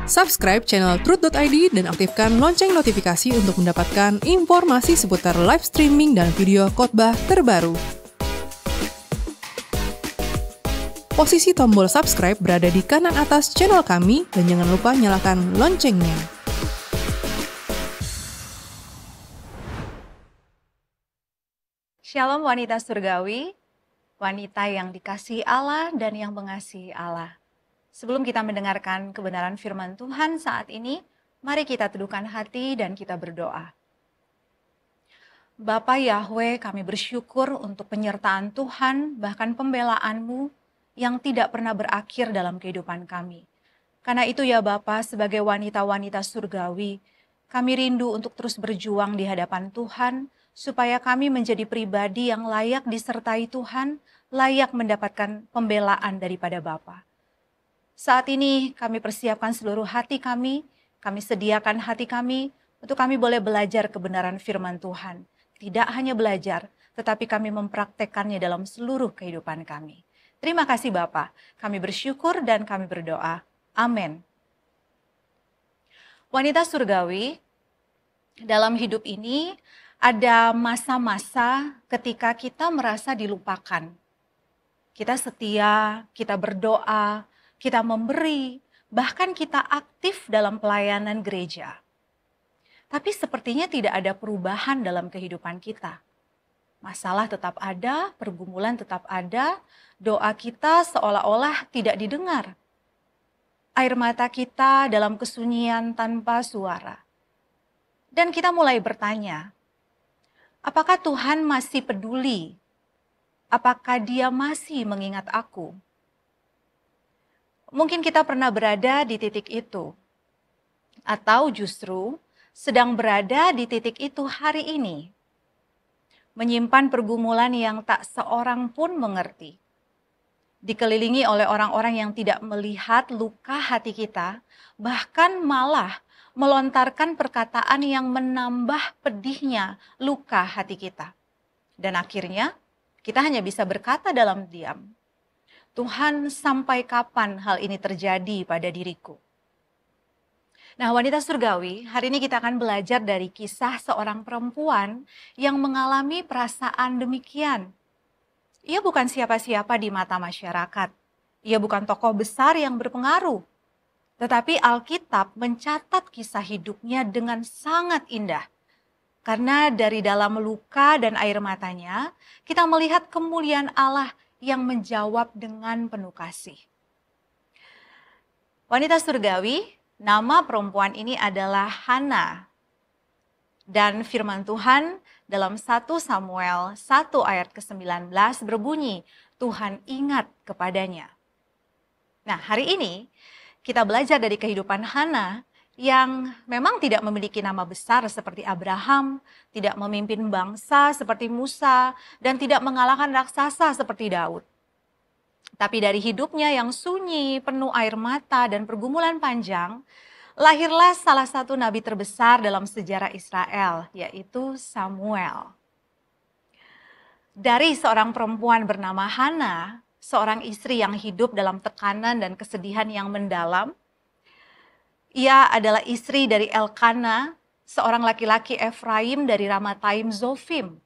Subscribe channel Truth.id dan aktifkan lonceng notifikasi untuk mendapatkan informasi seputar live streaming dan video khotbah terbaru. Posisi tombol subscribe berada di kanan atas channel kami dan jangan lupa nyalakan loncengnya. Shalom wanita surgawi, wanita yang dikasihi Allah dan yang mengasihi Allah. Sebelum kita mendengarkan kebenaran firman Tuhan saat ini, mari kita teduhkan hati dan kita berdoa. Bapa Yahweh, kami bersyukur untuk penyertaan Tuhan, bahkan pembelaanmu yang tidak pernah berakhir dalam kehidupan kami. Karena itu ya Bapa, sebagai wanita-wanita surgawi, kami rindu untuk terus berjuang di hadapan Tuhan, supaya kami menjadi pribadi yang layak disertai Tuhan, layak mendapatkan pembelaan daripada Bapa. Saat ini kami persiapkan seluruh hati kami sediakan hati kami untuk kami boleh belajar kebenaran firman Tuhan. Tidak hanya belajar, tetapi kami mempraktekkannya dalam seluruh kehidupan kami. Terima kasih Bapa, kami bersyukur dan kami berdoa. Amin. Wanita surgawi, dalam hidup ini ada masa-masa ketika kita merasa dilupakan. Kita setia, kita berdoa, kita memberi, bahkan kita aktif dalam pelayanan gereja. Tapi sepertinya tidak ada perubahan dalam kehidupan kita. Masalah tetap ada, pergumulan tetap ada, doa kita seolah-olah tidak didengar. Air mata kita dalam kesunyian tanpa suara. Dan kita mulai bertanya, apakah Tuhan masih peduli? Apakah Dia masih mengingat aku? Mungkin kita pernah berada di titik itu, atau justru sedang berada di titik itu hari ini, menyimpan pergumulan yang tak seorang pun mengerti, dikelilingi oleh orang-orang yang tidak melihat luka hati kita, bahkan malah melontarkan perkataan yang menambah pedihnya luka hati kita. Dan akhirnya kita hanya bisa berkata dalam diam, Tuhan, sampai kapan hal ini terjadi pada diriku? Nah, wanita surgawi, hari ini kita akan belajar dari kisah seorang perempuan yang mengalami perasaan demikian. Ia bukan siapa-siapa di mata masyarakat. Ia bukan tokoh besar yang berpengaruh. Tetapi Alkitab mencatat kisah hidupnya dengan sangat indah. Karena dari dalam luka dan air matanya, kita melihat kemuliaan Allah yang menjawab dengan penuh kasih. Wanita surgawi, nama perempuan ini adalah Hana. Dan firman Tuhan dalam 1 Samuel 1 ayat ke-19 berbunyi, Tuhan ingat kepadanya. Nah, hari ini kita belajar dari kehidupan Hana yang memang tidak memiliki nama besar seperti Abraham, tidak memimpin bangsa seperti Musa, dan tidak mengalahkan raksasa seperti Daud. Tapi dari hidupnya yang sunyi, penuh air mata dan pergumulan panjang, lahirlah salah satu nabi terbesar dalam sejarah Israel, yaitu Samuel. Dari seorang perempuan bernama Hana, seorang istri yang hidup dalam tekanan dan kesedihan yang mendalam, ia adalah istri dari Elkana, seorang laki-laki Efraim dari Ramataim Zofim.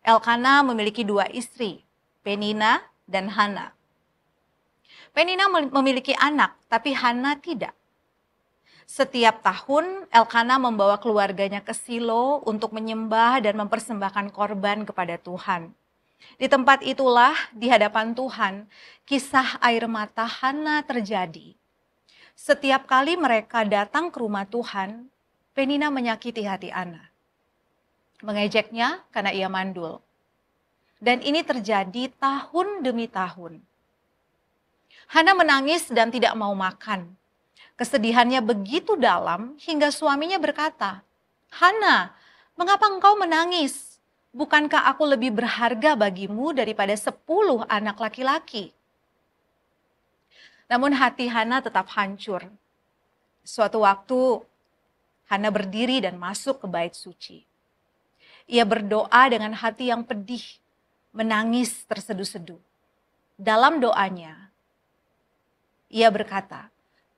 Elkana memiliki dua istri, Penina dan Hana. Penina memiliki anak, tapi Hana tidak. Setiap tahun, Elkana membawa keluarganya ke Silo untuk menyembah dan mempersembahkan korban kepada Tuhan. Di tempat itulah, di hadapan Tuhan, kisah air mata Hana terjadi. Setiap kali mereka datang ke rumah Tuhan, Penina menyakiti hati Ana. Mengejeknya karena ia mandul. Dan ini terjadi tahun demi tahun. Hana menangis dan tidak mau makan. Kesedihannya begitu dalam hingga suaminya berkata, Hana, mengapa engkau menangis? Bukankah aku lebih berharga bagimu daripada 10 anak laki-laki? Namun hati Hana tetap hancur. Suatu waktu, Hana berdiri dan masuk ke bait suci. Ia berdoa dengan hati yang pedih, menangis terseduh-seduh. Dalam doanya, ia berkata,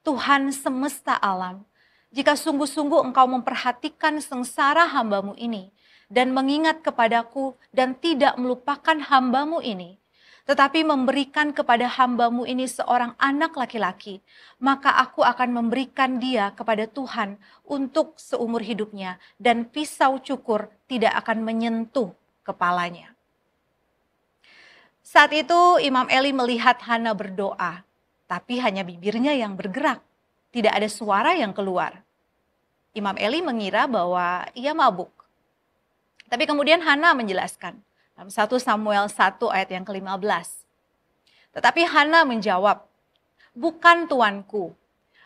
Tuhan semesta alam, jika sungguh-sungguh Engkau memperhatikan sengsara hamba-Mu ini, dan mengingat kepadaku dan tidak melupakan hamba-Mu ini, tetapi memberikan kepada hamba-Mu ini seorang anak laki-laki, maka aku akan memberikan dia kepada Tuhan untuk seumur hidupnya, dan pisau cukur tidak akan menyentuh kepalanya. Saat itu Imam Eli melihat Hana berdoa, tapi hanya bibirnya yang bergerak, tidak ada suara yang keluar. Imam Eli mengira bahwa ia mabuk. Tapi kemudian Hana menjelaskan, dalam 1 Samuel 1 ayat yang ke-15. Tetapi Hana menjawab, "Bukan tuanku,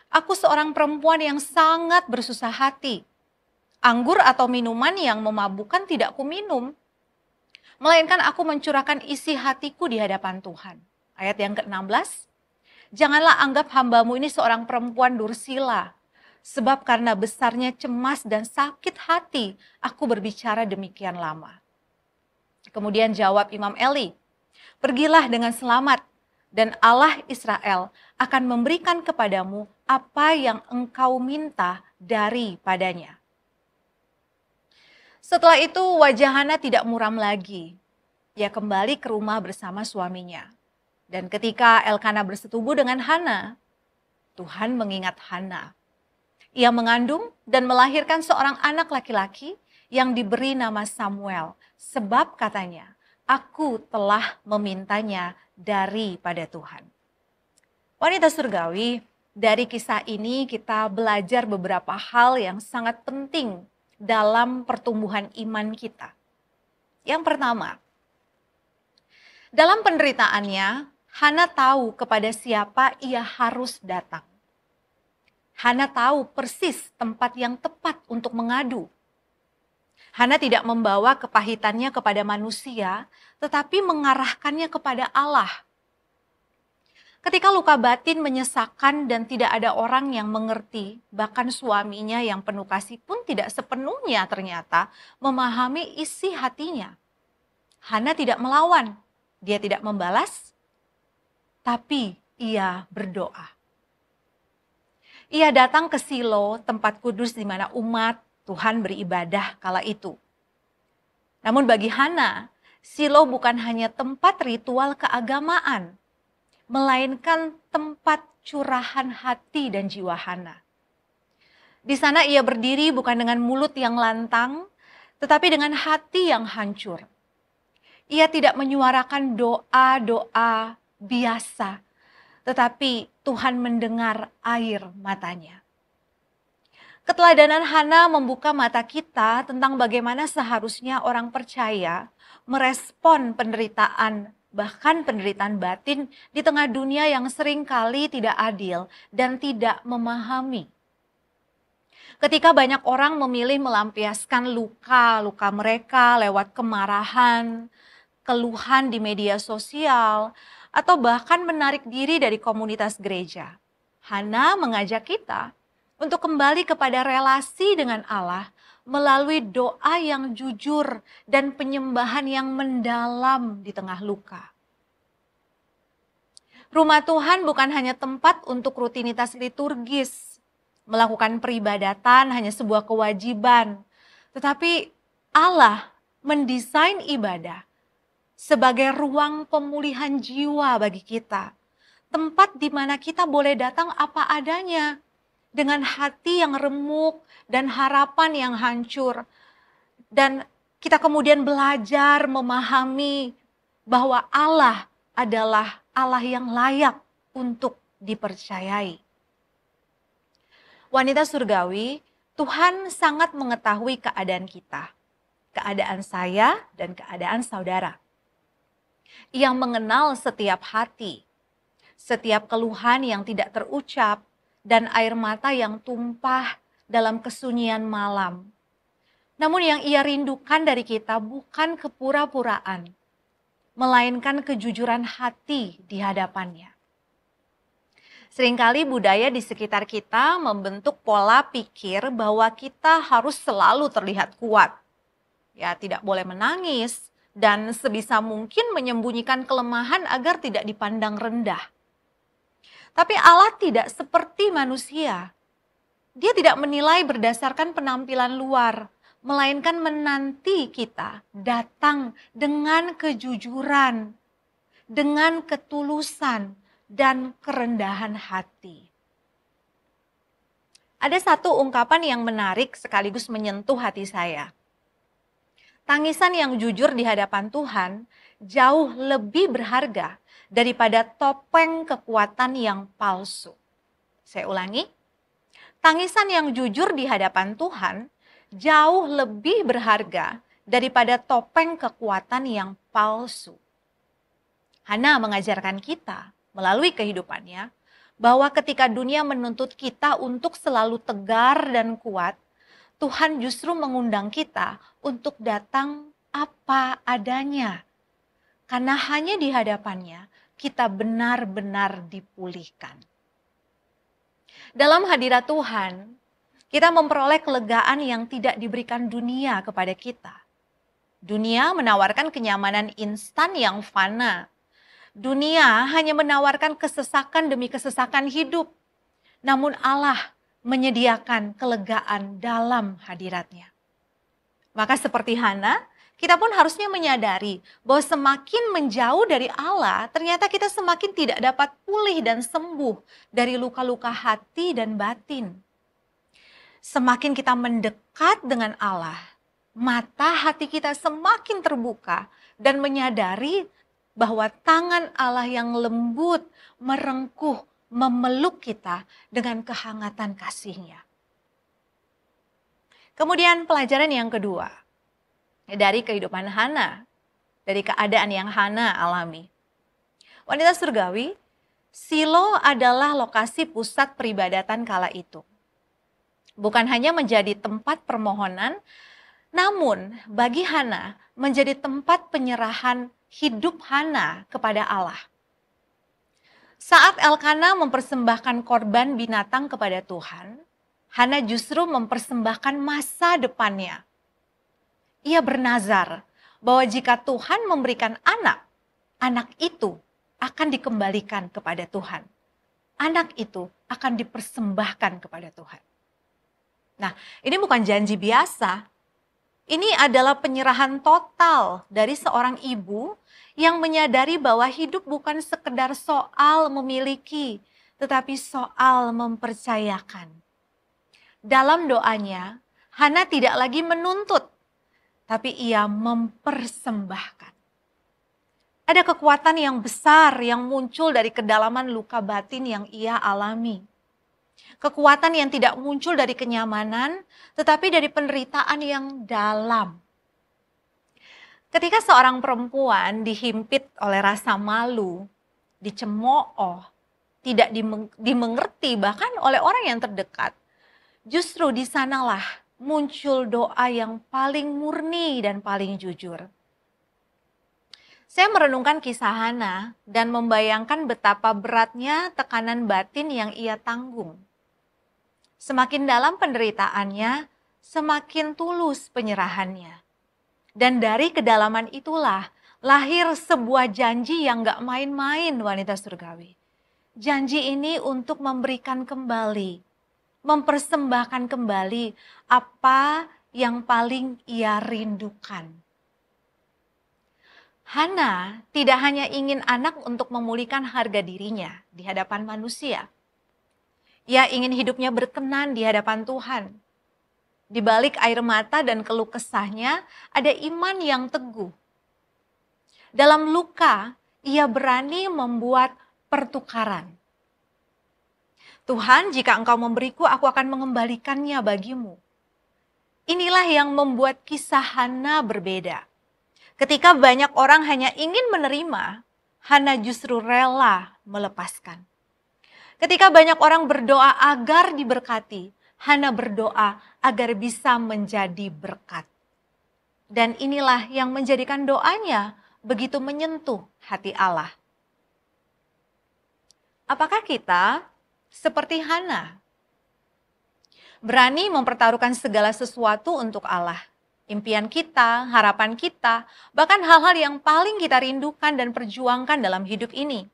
aku seorang perempuan yang sangat bersusah hati. Anggur atau minuman yang memabukkan tidak kuminum, melainkan aku mencurahkan isi hatiku di hadapan Tuhan." Ayat yang ke-16, "Janganlah anggap hamba-Mu ini seorang perempuan dursila, sebab karena besarnya cemas dan sakit hati, aku berbicara demikian lama." Kemudian jawab Imam Eli, "Pergilah dengan selamat, dan Allah Israel akan memberikan kepadamu apa yang engkau minta daripadanya." Setelah itu wajah Hana tidak muram lagi. Ia kembali ke rumah bersama suaminya. Dan ketika Elkana bersetubuh dengan Hana, Tuhan mengingat Hana. Ia mengandung dan melahirkan seorang anak laki-laki yang diberi nama Samuel, sebab katanya, "Aku telah memintanya daripada Tuhan." Wanita surgawi, dari kisah ini kita belajar beberapa hal yang sangat penting dalam pertumbuhan iman kita. Yang pertama, dalam penderitaannya, Hana tahu kepada siapa ia harus datang. Hana tahu persis tempat yang tepat untuk mengadu. Hana tidak membawa kepahitannya kepada manusia, tetapi mengarahkannya kepada Allah. Ketika luka batin menyesakkan dan tidak ada orang yang mengerti, bahkan suaminya yang penuh kasih pun tidak sepenuhnya ternyata memahami isi hatinya. Hana tidak melawan, dia tidak membalas, tapi ia berdoa. Ia datang ke Silo, tempat kudus di mana umat Tuhan beribadah kala itu. Namun bagi Hana, Silo bukan hanya tempat ritual keagamaan, melainkan tempat curahan hati dan jiwa Hana. Di sana ia berdiri bukan dengan mulut yang lantang, tetapi dengan hati yang hancur. Ia tidak menyuarakan doa-doa biasa, tetapi Tuhan mendengar air matanya. Keteladanan Hana membuka mata kita tentang bagaimana seharusnya orang percaya merespon penderitaan, bahkan penderitaan batin di tengah dunia yang seringkali tidak adil dan tidak memahami. Ketika banyak orang memilih melampiaskan luka-luka mereka lewat kemarahan, keluhan di media sosial, atau bahkan menarik diri dari komunitas gereja, Hana mengajak kita untuk kembali kepada relasi dengan Allah melalui doa yang jujur dan penyembahan yang mendalam di tengah luka. Rumah Tuhan bukan hanya tempat untuk rutinitas liturgis, melakukan peribadatan hanya sebuah kewajiban, tetapi Allah mendesain ibadah sebagai ruang pemulihan jiwa bagi kita. Tempat di mana kita boleh datang apa adanya, dengan hati yang remuk dan harapan yang hancur. Dan kita kemudian belajar memahami bahwa Allah adalah Allah yang layak untuk dipercayai. Wanita surgawi, Tuhan sangat mengetahui keadaan kita, keadaan saya dan keadaan saudara. Ia mengenal setiap hati, setiap keluhan yang tidak terucap, dan air mata yang tumpah dalam kesunyian malam. Namun yang ia rindukan dari kita bukan kepura-puraan, melainkan kejujuran hati di hadapannya. Seringkali budaya di sekitar kita membentuk pola pikir bahwa kita harus selalu terlihat kuat. Ya, tidak boleh menangis dan sebisa mungkin menyembunyikan kelemahan agar tidak dipandang rendah. Tapi Allah tidak seperti manusia. Dia tidak menilai berdasarkan penampilan luar, melainkan menanti kita datang dengan kejujuran, dengan ketulusan, dan kerendahan hati. Ada satu ungkapan yang menarik sekaligus menyentuh hati saya. Tangisan yang jujur di hadapan Tuhan jauh lebih berharga daripada topeng kekuatan yang palsu. Saya ulangi, tangisan yang jujur di hadapan Tuhan jauh lebih berharga daripada topeng kekuatan yang palsu. Hana mengajarkan kita melalui kehidupannya bahwa ketika dunia menuntut kita untuk selalu tegar dan kuat, Tuhan justru mengundang kita untuk datang apa adanya. Karena hanya di hadapannya kita benar-benar dipulihkan. Dalam hadirat Tuhan, kita memperoleh kelegaan yang tidak diberikan dunia kepada kita. Dunia menawarkan kenyamanan instan yang fana. Dunia hanya menawarkan kesesakan demi kesesakan hidup. Namun Allah menyediakan kelegaan dalam hadiratnya. Maka seperti Hana, kita pun harusnya menyadari bahwa semakin menjauh dari Allah, ternyata kita semakin tidak dapat pulih dan sembuh dari luka-luka hati dan batin. Semakin kita mendekat dengan Allah, mata hati kita semakin terbuka dan menyadari bahwa tangan Allah yang lembut merengkuh, memeluk kita dengan kehangatan kasih-Nya. Kemudian pelajaran yang kedua, dari kehidupan Hana, dari keadaan yang Hana alami. Wanita surgawi, Silo adalah lokasi pusat peribadatan kala itu. Bukan hanya menjadi tempat permohonan, namun bagi Hana menjadi tempat penyerahan hidup Hana kepada Allah. Saat Elkana mempersembahkan korban binatang kepada Tuhan, Hana justru mempersembahkan masa depannya. Ia bernazar bahwa jika Tuhan memberikan anak, anak itu akan dikembalikan kepada Tuhan. Anak itu akan dipersembahkan kepada Tuhan. Nah, ini bukan janji biasa. Ini adalah penyerahan total dari seorang ibu yang menyadari bahwa hidup bukan sekedar soal memiliki, tetapi soal mempercayakan. Dalam doanya, Hana tidak lagi menuntut, tapi ia mempersembahkan. Ada kekuatan yang besar yang muncul dari kedalaman luka batin yang ia alami. Kekuatan yang tidak muncul dari kenyamanan, tetapi dari penderitaan yang dalam. Ketika seorang perempuan dihimpit oleh rasa malu, dicemooh, tidak dimengerti bahkan oleh orang yang terdekat, justru di sanalah muncul doa yang paling murni dan paling jujur. Saya merenungkan kisah Hana dan membayangkan betapa beratnya tekanan batin yang ia tanggung. Semakin dalam penderitaannya, semakin tulus penyerahannya. Dan dari kedalaman itulah lahir sebuah janji yang gak main-main wanita surgawi. Janji ini untuk memberikan kembali, mempersembahkan kembali apa yang paling ia rindukan. Hana tidak hanya ingin anak untuk memulihkan harga dirinya di hadapan manusia. Ia ingin hidupnya berkenan di hadapan Tuhan. Di balik air mata dan keluh kesahnya ada iman yang teguh. Dalam luka, ia berani membuat pertukaran. Tuhan, jika Engkau memberiku, aku akan mengembalikannya bagimu. Inilah yang membuat kisah Hana berbeda. Ketika banyak orang hanya ingin menerima, Hana justru rela melepaskan. Ketika banyak orang berdoa agar diberkati, Hana berdoa agar bisa menjadi berkat. Dan inilah yang menjadikan doanya begitu menyentuh hati Allah. Apakah kita seperti Hana? Berani mempertaruhkan segala sesuatu untuk Allah. Impian kita, harapan kita, bahkan hal-hal yang paling kita rindukan dan perjuangkan dalam hidup ini.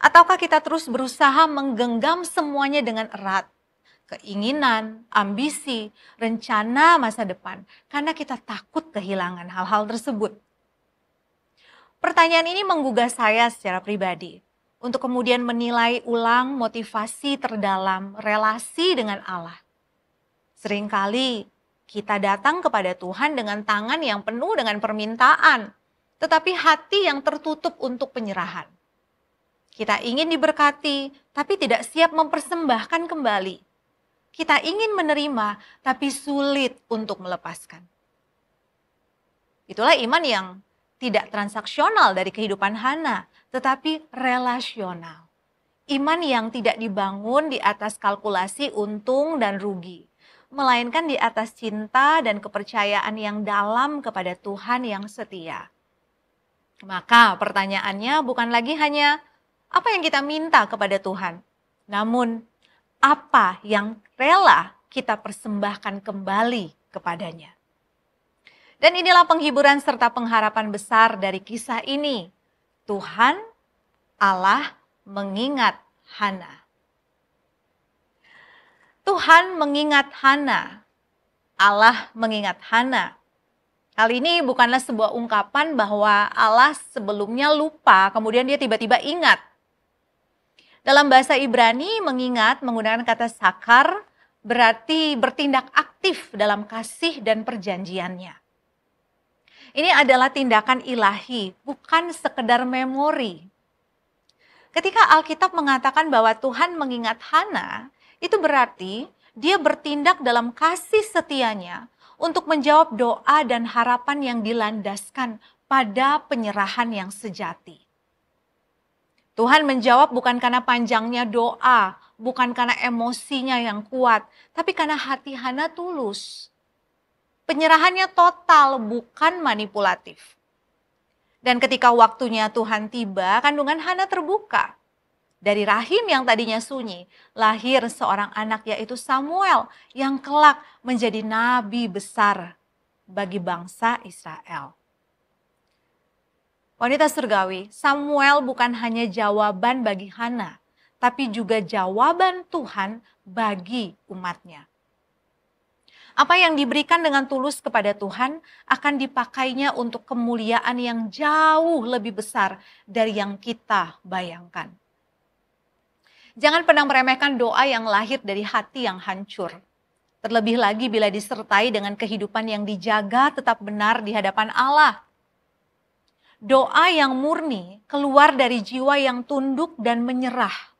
Ataukah kita terus berusaha menggenggam semuanya dengan erat? Keinginan, ambisi, rencana masa depan, karena kita takut kehilangan hal-hal tersebut. Pertanyaan ini menggugah saya secara pribadi untuk kemudian menilai ulang motivasi terdalam relasi dengan Allah. Seringkali kita datang kepada Tuhan dengan tangan yang penuh dengan permintaan, tetapi hati yang tertutup untuk penyerahan. Kita ingin diberkati, tapi tidak siap mempersembahkan kembali. Kita ingin menerima, tapi sulit untuk melepaskan. Itulah iman yang tidak transaksional dari kehidupan Hana, tetapi relasional. Iman yang tidak dibangun di atas kalkulasi untung dan rugi, melainkan di atas cinta dan kepercayaan yang dalam kepada Tuhan yang setia. Maka pertanyaannya bukan lagi hanya apa yang kita minta kepada Tuhan, namun apa yang rela kita persembahkan kembali kepadanya. Dan inilah penghiburan serta pengharapan besar dari kisah ini. Tuhan Allah mengingat Hana. Tuhan mengingat Hana. Allah mengingat Hana. Hal ini bukanlah sebuah ungkapan bahwa Allah sebelumnya lupa, kemudian dia tiba-tiba ingat. Dalam bahasa Ibrani, mengingat menggunakan kata sakar berarti bertindak aktif dalam kasih dan perjanjiannya. Ini adalah tindakan ilahi, bukan sekedar memori. Ketika Alkitab mengatakan bahwa Tuhan mengingat Hana, itu berarti dia bertindak dalam kasih setianya untuk menjawab doa dan harapan yang dilandaskan pada penyerahan yang sejati. Tuhan menjawab bukan karena panjangnya doa, bukan karena emosinya yang kuat, tapi karena hati Hana tulus. Penyerahannya total, bukan manipulatif. Dan ketika waktunya Tuhan tiba, kandungan Hana terbuka. Dari rahim yang tadinya sunyi, lahir seorang anak yaitu Samuel yang kelak menjadi nabi besar bagi bangsa Israel. Wanita surgawi, Samuel bukan hanya jawaban bagi Hana, tapi juga jawaban Tuhan bagi umatnya. Apa yang diberikan dengan tulus kepada Tuhan akan dipakainya untuk kemuliaan yang jauh lebih besar dari yang kita bayangkan. Jangan pernah meremehkan doa yang lahir dari hati yang hancur. Terlebih lagi bila disertai dengan kehidupan yang dijaga tetap benar di hadapan Allah. Doa yang murni keluar dari jiwa yang tunduk dan menyerah.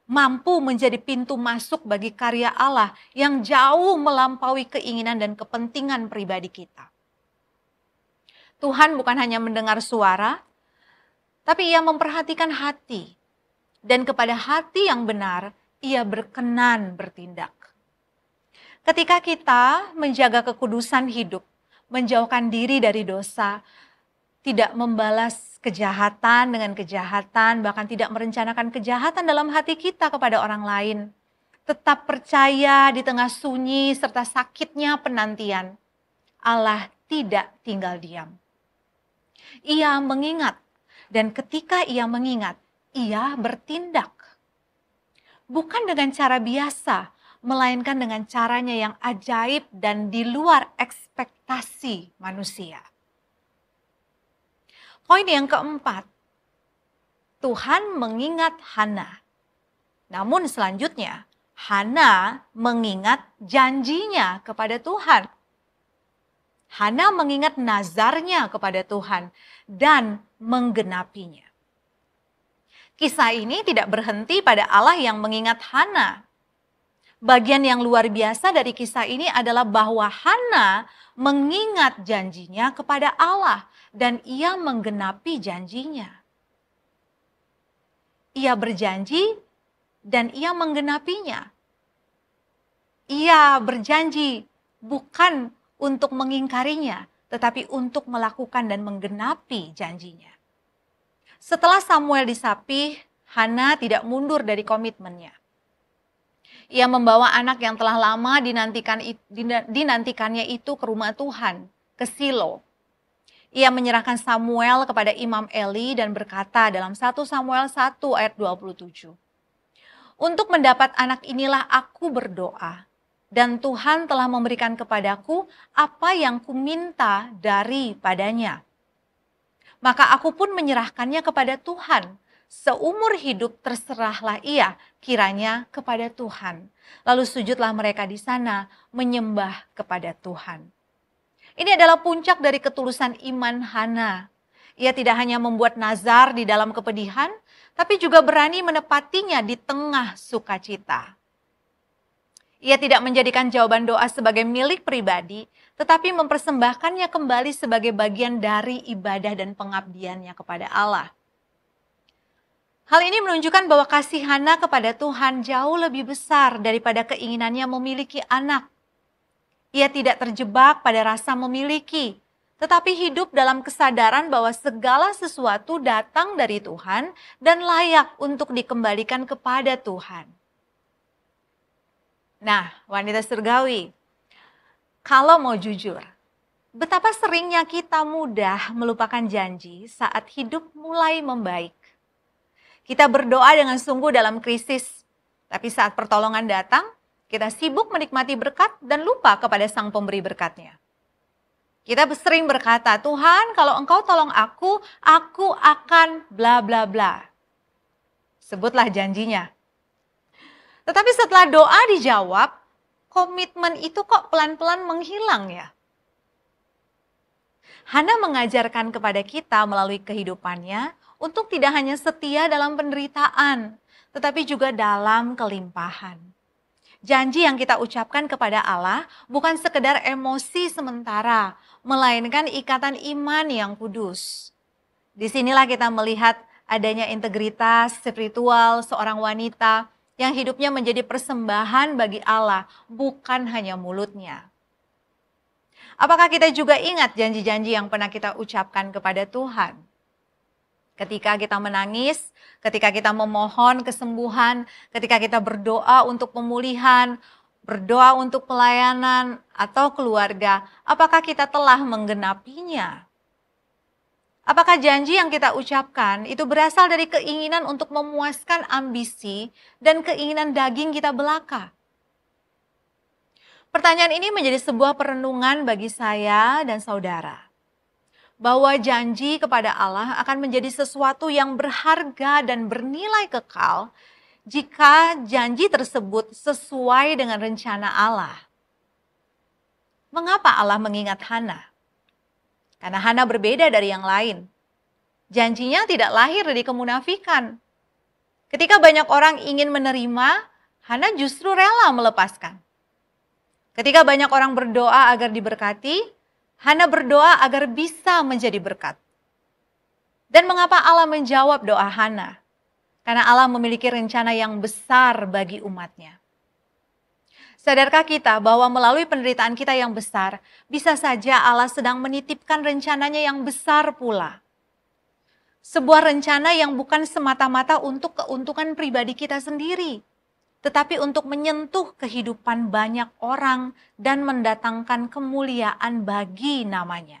Mampu menjadi pintu masuk bagi karya Allah yang jauh melampaui keinginan dan kepentingan pribadi kita. Tuhan bukan hanya mendengar suara, tapi Ia memperhatikan hati. Dan kepada hati yang benar, Ia berkenan bertindak. Ketika kita menjaga kekudusan hidup, menjauhkan diri dari dosa, tidak membalas kejahatan dengan kejahatan, bahkan tidak merencanakan kejahatan dalam hati kita kepada orang lain. Tetap percaya di tengah sunyi serta sakitnya penantian. Allah tidak tinggal diam. Ia mengingat, dan ketika Ia mengingat, Ia bertindak. Bukan dengan cara biasa, melainkan dengan caranya yang ajaib dan di luar ekspektasi manusia. Poin yang keempat, Tuhan mengingat Hana. Namun selanjutnya, Hana mengingat janjinya kepada Tuhan. Hana mengingat nazarnya kepada Tuhan dan menggenapinya. Kisah ini tidak berhenti pada Allah yang mengingat Hana. Bagian yang luar biasa dari kisah ini adalah bahwa Hana mengingat janjinya kepada Allah dan ia menggenapi janjinya. Ia berjanji dan ia menggenapinya. Ia berjanji bukan untuk mengingkarinya, tetapi untuk melakukan dan menggenapi janjinya. Setelah Samuel disapih, Hana tidak mundur dari komitmennya. Ia membawa anak yang telah lama dinantikannya itu ke rumah Tuhan, ke Silo. Ia menyerahkan Samuel kepada Imam Eli dan berkata dalam 1 Samuel 1 ayat 27. Untuk mendapat anak inilah aku berdoa, dan Tuhan telah memberikan kepadaku apa yang kuminta daripadanya. Maka aku pun menyerahkannya kepada Tuhan. Seumur hidup terserahlah ia kiranya kepada Tuhan. Lalu sujudlah mereka di sana menyembah kepada Tuhan. Ini adalah puncak dari ketulusan iman Hana. Ia tidak hanya membuat nazar di dalam kepedihan, tapi juga berani menepatinya di tengah sukacita. Ia tidak menjadikan jawaban doa sebagai milik pribadi, tetapi mempersembahkannya kembali sebagai bagian dari ibadah dan pengabdiannya kepada Allah. Hal ini menunjukkan bahwa kasih Hana kepada Tuhan jauh lebih besar daripada keinginannya memiliki anak. Ia tidak terjebak pada rasa memiliki, tetapi hidup dalam kesadaran bahwa segala sesuatu datang dari Tuhan dan layak untuk dikembalikan kepada Tuhan. Nah, wanita surgawi, kalau mau jujur, betapa seringnya kita mudah melupakan janji saat hidup mulai membaik. Kita berdoa dengan sungguh dalam krisis, tapi saat pertolongan datang, kita sibuk menikmati berkat dan lupa kepada Sang Pemberi berkatnya. Kita sering berkata, Tuhan kalau Engkau tolong aku akan bla bla bla. Sebutlah janjinya. Tetapi setelah doa dijawab, komitmen itu kok pelan-pelan menghilang ya. Hana mengajarkan kepada kita melalui kehidupannya untuk tidak hanya setia dalam penderitaan, tetapi juga dalam kelimpahan. Janji yang kita ucapkan kepada Allah bukan sekedar emosi sementara, melainkan ikatan iman yang kudus. Disinilah kita melihat adanya integritas spiritual seorang wanita yang hidupnya menjadi persembahan bagi Allah, bukan hanya mulutnya. Apakah kita juga ingat janji-janji yang pernah kita ucapkan kepada Tuhan? Ketika kita menangis, ketika kita memohon kesembuhan, ketika kita berdoa untuk pemulihan, berdoa untuk pelayanan atau keluarga, apakah kita telah menggenapinya? Apakah janji yang kita ucapkan itu berasal dari keinginan untuk memuaskan ambisi dan keinginan daging kita belaka? Pertanyaan ini menjadi sebuah perenungan bagi saya dan saudara. Bahwa janji kepada Allah akan menjadi sesuatu yang berharga dan bernilai kekal jika janji tersebut sesuai dengan rencana Allah. Mengapa Allah mengingat Hana? Karena Hana berbeda dari yang lain. Janjinya tidak lahir dari kemunafikan. Ketika banyak orang ingin menerima, Hana justru rela melepaskan. Ketika banyak orang berdoa agar diberkati, Hana berdoa agar bisa menjadi berkat. Dan mengapa Allah menjawab doa Hana? Karena Allah memiliki rencana yang besar bagi umatnya. Sadarkah kita bahwa melalui penderitaan kita yang besar, bisa saja Allah sedang menitipkan rencananya yang besar pula. Sebuah rencana yang bukan semata-mata untuk keuntungan pribadi kita sendiri, tetapi untuk menyentuh kehidupan banyak orang dan mendatangkan kemuliaan bagi namanya.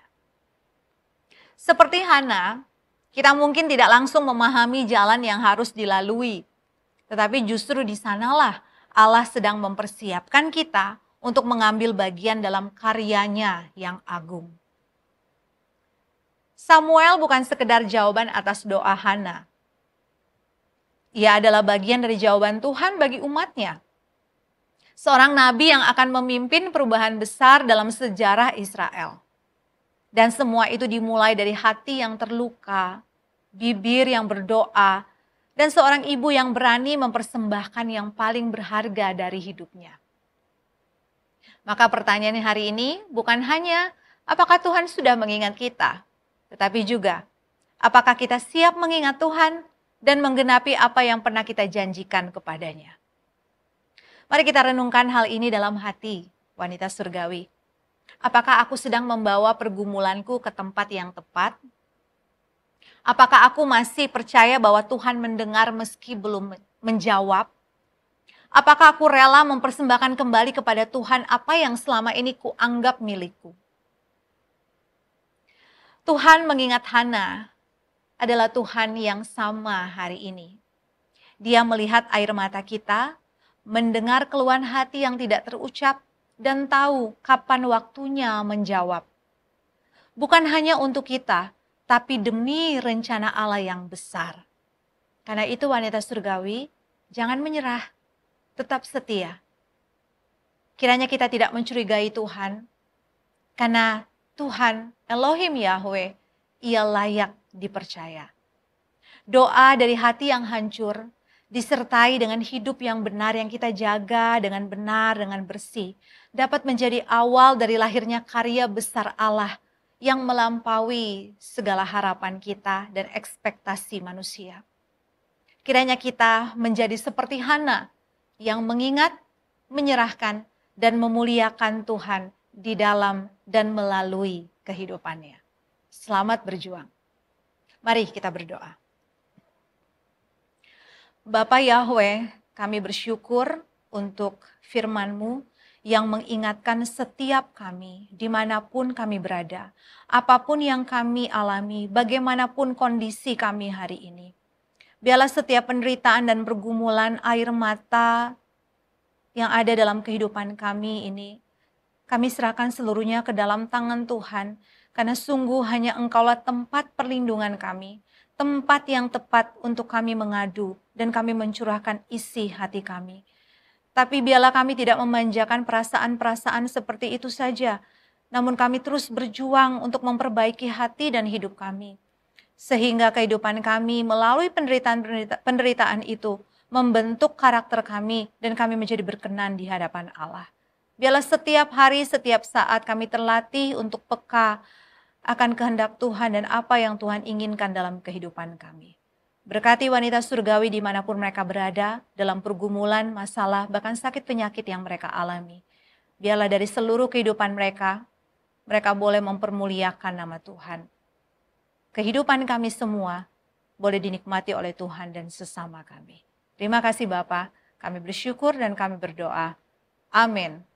Seperti Hana, kita mungkin tidak langsung memahami jalan yang harus dilalui, tetapi justru di sanalah Allah sedang mempersiapkan kita untuk mengambil bagian dalam karyanya yang agung. Samuel bukan sekedar jawaban atas doa Hana. Ia adalah bagian dari jawaban Tuhan bagi umatnya. Seorang nabi yang akan memimpin perubahan besar dalam sejarah Israel. Dan semua itu dimulai dari hati yang terluka, bibir yang berdoa, dan seorang ibu yang berani mempersembahkan yang paling berharga dari hidupnya. Maka pertanyaan hari ini bukan hanya apakah Tuhan sudah mengingat kita, tetapi juga apakah kita siap mengingat Tuhan dan menggenapi apa yang pernah kita janjikan kepadanya. Mari kita renungkan hal ini dalam hati, wanita surgawi. Apakah aku sedang membawa pergumulanku ke tempat yang tepat? Apakah aku masih percaya bahwa Tuhan mendengar meski belum menjawab? Apakah aku rela mempersembahkan kembali kepada Tuhan apa yang selama ini kuanggap milikku? Tuhan mengingat Hana adalah Tuhan yang sama hari ini. Dia melihat air mata kita, mendengar keluhan hati yang tidak terucap, dan tahu kapan waktunya menjawab. Bukan hanya untuk kita, tapi demi rencana Allah yang besar. Karena itu wanita surgawi, jangan menyerah, tetap setia. Kiranya kita tidak mencurigai Tuhan, karena Tuhan Elohim Yahweh, Ia layak dipercaya. Doa dari hati yang hancur, disertai dengan hidup yang benar yang kita jaga dengan benar, dengan bersih, dapat menjadi awal dari lahirnya karya besar Allah yang melampaui segala harapan kita dan ekspektasi manusia. Kiranya kita menjadi seperti Hana yang mengingat, menyerahkan, dan memuliakan Tuhan di dalam dan melalui kehidupannya. Selamat berjuang. Mari kita berdoa. Bapa Yahweh, kami bersyukur untuk firman-Mu yang mengingatkan setiap kami, dimanapun kami berada, apapun yang kami alami, bagaimanapun kondisi kami hari ini. Biarlah setiap penderitaan dan pergumulan air mata yang ada dalam kehidupan kami ini, kami serahkan seluruhnya ke dalam tangan Tuhan, karena sungguh hanya Engkaulah tempat perlindungan kami, tempat yang tepat untuk kami mengadu, dan kami mencurahkan isi hati kami. Tapi biarlah kami tidak memanjakan perasaan-perasaan seperti itu saja, namun kami terus berjuang untuk memperbaiki hati dan hidup kami. Sehingga kehidupan kami melalui penderitaan itu membentuk karakter kami dan kami menjadi berkenan di hadapan Allah. Biarlah setiap hari, setiap saat kami terlatih untuk peka akan kehendak Tuhan dan apa yang Tuhan inginkan dalam kehidupan kami. Berkati wanita surgawi dimanapun mereka berada, dalam pergumulan, masalah, bahkan sakit penyakit yang mereka alami. Biarlah dari seluruh kehidupan mereka, mereka boleh mempermuliakan nama Tuhan. Kehidupan kami semua boleh dinikmati oleh Tuhan dan sesama kami. Terima kasih Bapa, kami bersyukur dan kami berdoa. Amin.